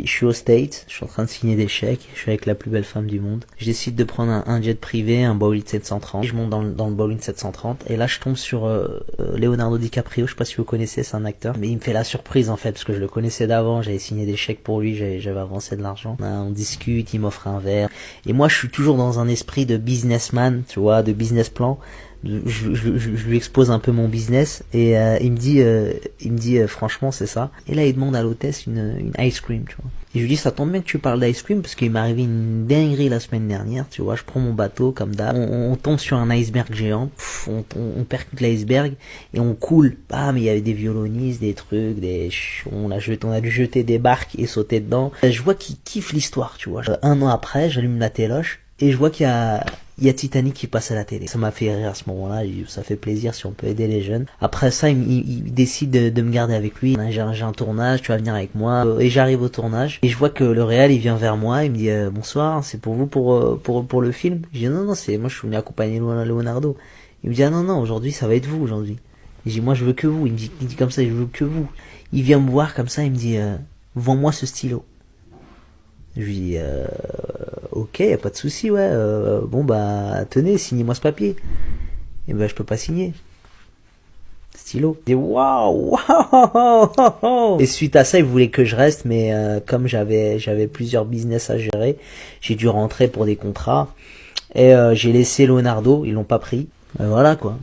Je suis aux States, je suis en train de signer des chèques, je suis avec la plus belle femme du monde. Je décide de prendre un jet privé, un Boeing 730. Je monte dans le Boeing 730 et là je tombe sur Leonardo DiCaprio, je sais pas si vous connaissez, c'est un acteur. Mais il me fait la surprise en fait, parce que je le connaissais d'avant, j'avais signé des chèques pour lui, j'avais avancé de l'argent. On discute, il m'offre un verre. Et moi je suis toujours dans un esprit de businessman, tu vois, de business plan. Je lui expose un peu mon business et il me dit franchement c'est ça. Et là il demande à l'hôtesse une ice cream, tu vois. Et je lui dis ça tombe bien que tu parles d'ice cream parce qu'il m'est arrivé une dinguerie la semaine dernière, tu vois. Je prends mon bateau comme d'hab, on tombe sur un iceberg géant, on percute l'iceberg et on coule. Ah mais il y avait des violonistes, des trucs, on a dû jeter des barques et sauter dedans. Je vois qu'il kiffe l'histoire, tu vois. Un an après, j'allume la téloche et je vois qu'il y a Titanic qui passe à la télé. Ça m'a fait rire à ce moment-là, ça fait plaisir si on peut aider les jeunes. Après ça, il décide de me garder avec lui. J'ai un tournage, tu vas venir avec moi. Et j'arrive au tournage, et je vois que le réal, il vient vers moi, il me dit bonsoir, c'est pour vous pour le film. Je dis non, c'est moi je suis venu accompagner Leonardo. Il me dit ah non, aujourd'hui ça va être vous aujourd'hui. Je dis moi je veux que vous. Il me dit comme ça, je veux que vous. Il vient me voir comme ça, il me dit vends-moi ce stylo. Je lui dis ok, y a pas de souci, ouais. Bon bah tenez, signez-moi ce papier. Et ben je peux pas signer. Stylo. Et waouh, waouh. Et suite à ça, il voulait que je reste, mais comme j'avais plusieurs business à gérer, j'ai dû rentrer pour des contrats et j'ai laissé Leonardo, ils l'ont pas pris. Voilà quoi.